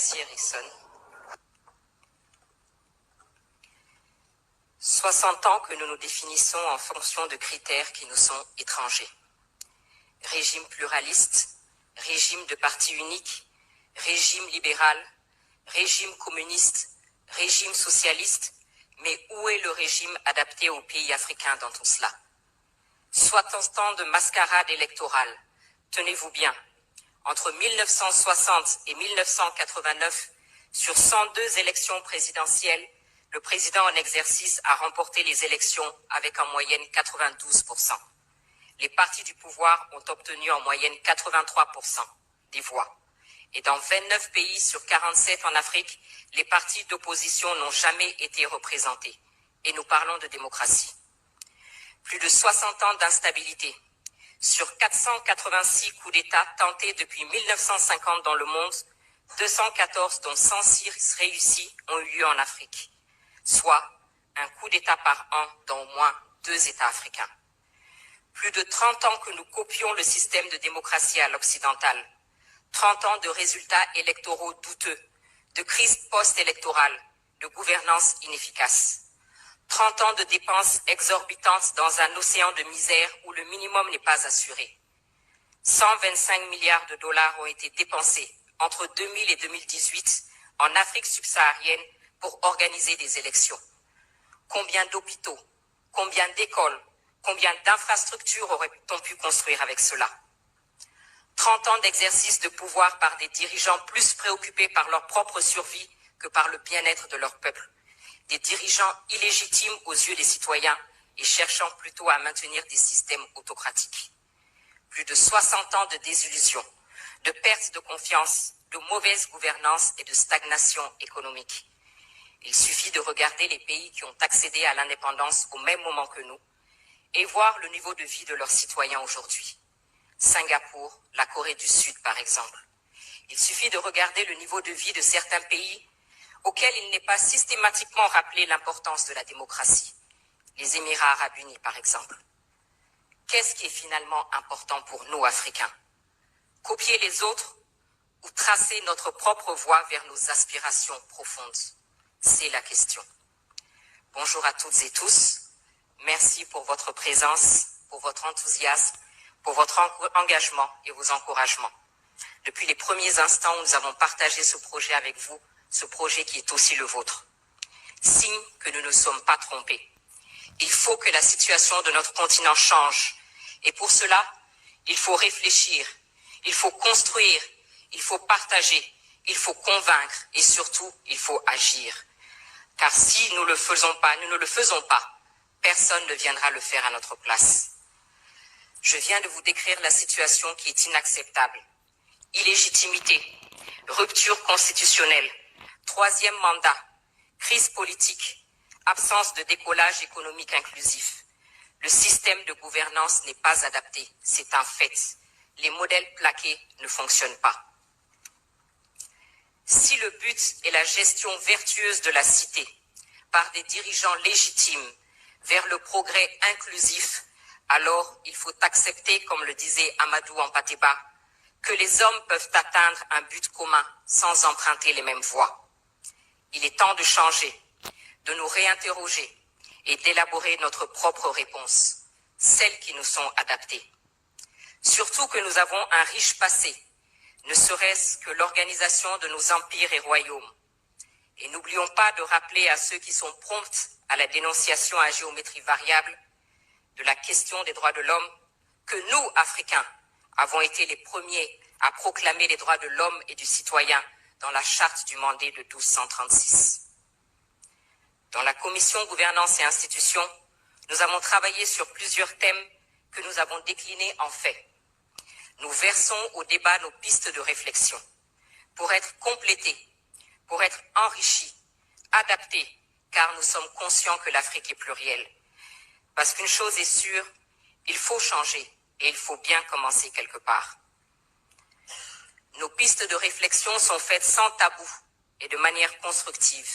Merci Erickson. 60 ans que nous nous définissons en fonction de critères qui nous sont étrangers. Régime pluraliste, régime de parti unique, régime libéral, régime communiste, régime socialiste, mais où est le régime adapté aux pays africains dans tout cela? 60 ans de mascarade électorale, tenez-vous bien, entre 1960 et 1989, sur 102 élections présidentielles, le président en exercice a remporté les élections avec en moyenne 92%. Les partis du pouvoir ont obtenu en moyenne 83% des voix. Et dans 29 pays sur 47 en Afrique, les partis d'opposition n'ont jamais été représentés. Et nous parlons de démocratie. Plus de 60 ans d'instabilité. Sur 486 coups d'État tentés depuis 1950 dans le monde, 214 dont 106 réussis ont eu lieu en Afrique. Soit un coup d'État par an dans au moins 2 États africains. Plus de 30 ans que nous copions le système de démocratie à l'occidental. 30 ans de résultats électoraux douteux, de crise post-électorale, de gouvernance inefficace. 30 ans de dépenses exorbitantes dans un océan de misère où le minimum n'est pas assuré. 125 milliards de dollars ont été dépensés entre 2000 et 2018 en Afrique subsaharienne pour organiser des élections. Combien d'hôpitaux, combien d'écoles, combien d'infrastructures aurait-on pu construire avec cela? 30 ans d'exercice de pouvoir par des dirigeants plus préoccupés par leur propre survie que par le bien-être de leur peuple. Des dirigeants illégitimes aux yeux des citoyens et cherchant plutôt à maintenir des systèmes autocratiques. Plus de 60 ans de désillusion, de perte de confiance, de mauvaise gouvernance et de stagnation économique. Il suffit de regarder les pays qui ont accédé à l'indépendance au même moment que nous et voir le niveau de vie de leurs citoyens aujourd'hui. Singapour, la Corée du Sud par exemple. Il suffit de regarder le niveau de vie de certains pays auxquels il n'est pas systématiquement rappelé l'importance de la démocratie. Les Émirats arabes unis par exemple. Qu'est-ce qui est finalement important pour nous Africains? Copier les autres ou tracer notre propre voie vers nos aspirations profondes? C'est la question. Bonjour à toutes et tous. Merci pour votre présence, pour votre enthousiasme, pour votre engagement et vos encouragements. Depuis les premiers instants où nous avons partagé ce projet avec vous, ce projet qui est aussi le vôtre. Signe que nous ne sommes pas trompés. Il faut que la situation de notre continent change. Et pour cela, il faut réfléchir, il faut construire, il faut partager, il faut convaincre et surtout, il faut agir. Car si nous ne le faisons pas, personne ne viendra le faire à notre place. Je viens de vous décrire la situation qui est inacceptable. Illégitimité, rupture constitutionnelle, 3e mandat, crise politique, absence de décollage économique inclusif. Le système de gouvernance n'est pas adapté, c'est un fait. Les modèles plaqués ne fonctionnent pas. Si le but est la gestion vertueuse de la cité par des dirigeants légitimes vers le progrès inclusif, alors il faut accepter, comme le disait Amadou Hampâté-Bâ, que les hommes peuvent atteindre un but commun sans emprunter les mêmes voies. Il est temps de changer, de nous réinterroger et d'élaborer notre propre réponse, celles qui nous sont adaptées. Surtout que nous avons un riche passé, ne serait-ce que l'organisation de nos empires et royaumes. Et n'oublions pas de rappeler à ceux qui sont prompts à la dénonciation à géométrie variable de la question des droits de l'homme que nous, Africains, avons été les premiers à proclamer les droits de l'homme et du citoyen dans la charte du Mandé de 1236. Dans la commission gouvernance et institutions, nous avons travaillé sur plusieurs thèmes que nous avons déclinés en faits. Nous versons au débat nos pistes de réflexion pour être complétés, pour être enrichis, adaptés, car nous sommes conscients que l'Afrique est plurielle. Parce qu'une chose est sûre, il faut changer et il faut bien commencer quelque part. Nos pistes de réflexion sont faites sans tabou et de manière constructive.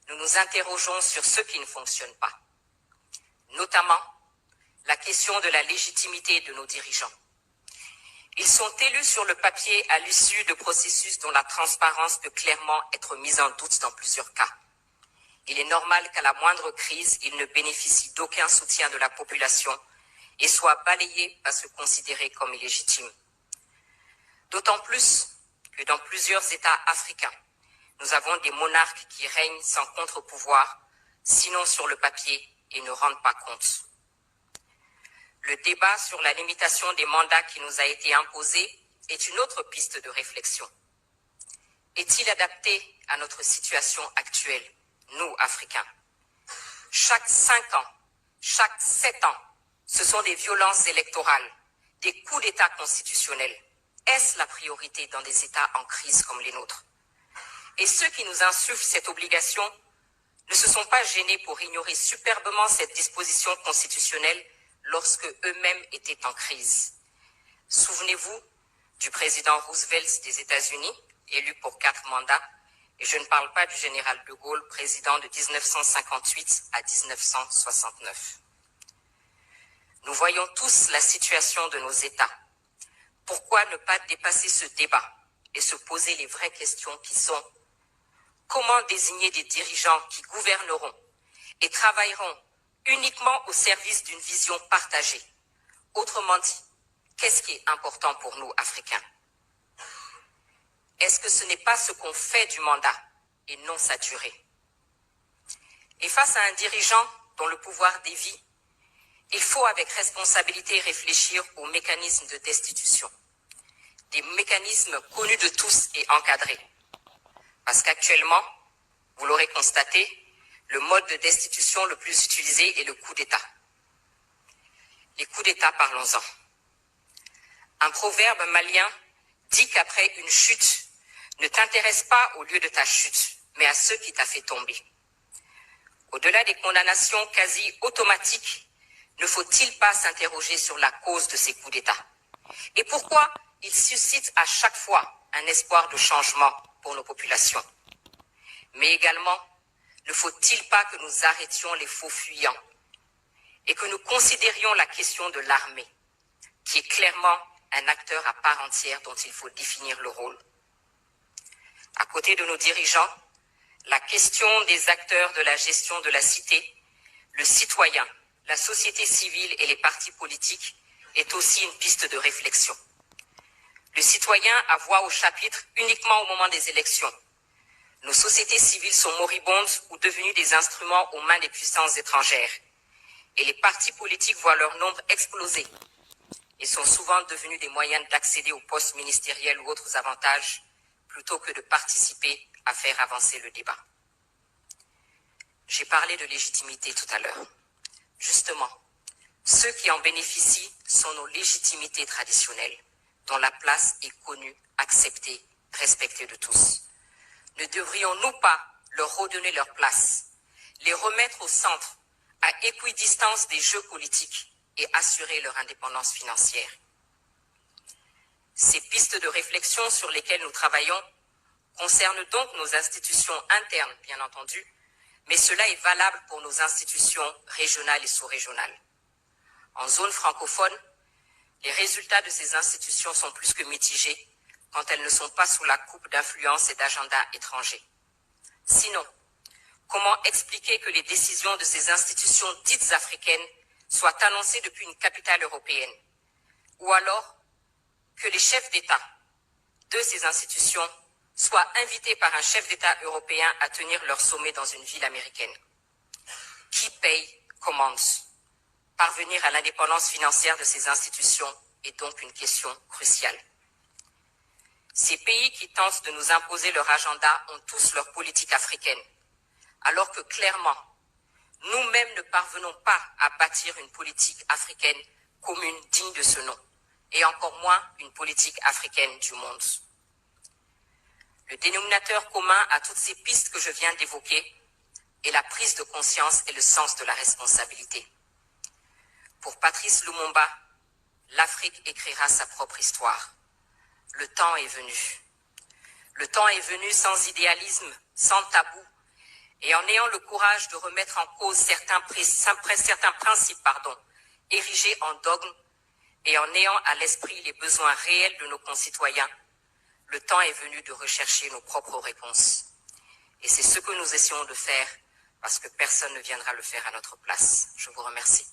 Nous nous interrogeons sur ce qui ne fonctionne pas. Notamment, la question de la légitimité de nos dirigeants. Ils sont élus sur le papier à l'issue de processus dont la transparence peut clairement être mise en doute dans plusieurs cas. Il est normal qu'à la moindre crise, ils ne bénéficient d'aucun soutien de la population et soient balayés parce que considérés comme illégitimes. D'autant plus que dans plusieurs États africains, nous avons des monarques qui règnent sans contre-pouvoir, sinon sur le papier, et ne rendent pas compte. Le débat sur la limitation des mandats qui nous a été imposé est une autre piste de réflexion. Est-il adapté à notre situation actuelle, nous, Africains? Chaque 5 ans, chaque 7 ans, ce sont des violences électorales, des coups d'État constitutionnels. Est-ce la priorité dans des États en crise comme les nôtres? Et ceux qui nous insufflent cette obligation ne se sont pas gênés pour ignorer superbement cette disposition constitutionnelle lorsque eux-mêmes étaient en crise. Souvenez-vous du président Roosevelt des États-Unis, élu pour 4 mandats, et je ne parle pas du général de Gaulle, président de 1958 à 1969. Nous voyons tous la situation de nos États. Pourquoi ne pas dépasser ce débat et se poser les vraies questions qui sont: comment désigner des dirigeants qui gouverneront et travailleront uniquement au service d'une vision partagée? Autrement dit, qu'est-ce qui est important pour nous, Africains? Est-ce que ce n'est pas ce qu'on fait du mandat et non sa durée? Et face à un dirigeant dont le pouvoir dévie, il faut avec responsabilité réfléchir aux mécanismes de destitution. Des mécanismes connus de tous et encadrés. Parce qu'actuellement, vous l'aurez constaté, le mode de destitution le plus utilisé est le coup d'État. Les coups d'État, parlons-en. Un proverbe malien dit qu'après une chute, ne t'intéresse pas au lieu de ta chute, mais à ceux qui t'a fait tomber. Au-delà des condamnations quasi automatiques, ne faut-il pas s'interroger sur la cause de ces coups d'État? Et pourquoi ils suscitent à chaque fois un espoir de changement pour nos populations? Mais également, ne faut-il pas que nous arrêtions les faux fuyants et que nous considérions la question de l'armée, qui est clairement un acteur à part entière dont il faut définir le rôle. À côté de nos dirigeants, la question des acteurs de la gestion de la cité, le citoyen, la société civile et les partis politiques est aussi une piste de réflexion. Le citoyen a voix au chapitre uniquement au moment des élections. Nos sociétés civiles sont moribondes ou devenues des instruments aux mains des puissances étrangères. Et les partis politiques voient leur nombre exploser et sont souvent devenus des moyens d'accéder aux postes ministériels ou autres avantages plutôt que de participer à faire avancer le débat. J'ai parlé de légitimité tout à l'heure. Justement, ceux qui en bénéficient sont nos légitimités traditionnelles, dont la place est connue, acceptée, respectée de tous. Ne devrions-nous pas leur redonner leur place, les remettre au centre, à équidistance des jeux politiques et assurer leur indépendance financière? Ces pistes de réflexion sur lesquelles nous travaillons concernent donc nos institutions internes, bien entendu, mais cela est valable pour nos institutions régionales et sous-régionales. En zone francophone, les résultats de ces institutions sont plus que mitigés quand elles ne sont pas sous la coupe d'influence et d'agendas étrangers. Sinon, comment expliquer que les décisions de ces institutions dites africaines soient annoncées depuis une capitale européenne? Ou alors que les chefs d'État de ces institutions soient invités par un chef d'État européen à tenir leur sommet dans une ville américaine? Qui paye, commande? Parvenir à l'indépendance financière de ces institutions est donc une question cruciale. Ces pays qui tentent de nous imposer leur agenda ont tous leur politique africaine, alors que clairement, nous-mêmes ne parvenons pas à bâtir une politique africaine commune digne de ce nom, et encore moins une politique africaine du monde. Le dénominateur commun à toutes ces pistes que je viens d'évoquer est la prise de conscience et le sens de la responsabilité. Pour Patrice Lumumba, l'Afrique écrira sa propre histoire. Le temps est venu. Le temps est venu sans idéalisme, sans tabou, et en ayant le courage de remettre en cause certains principes érigés en dogme, et en ayant à l'esprit les besoins réels de nos concitoyens, le temps est venu de rechercher nos propres réponses. Et c'est ce que nous essayons de faire parce que personne ne viendra le faire à notre place. Je vous remercie.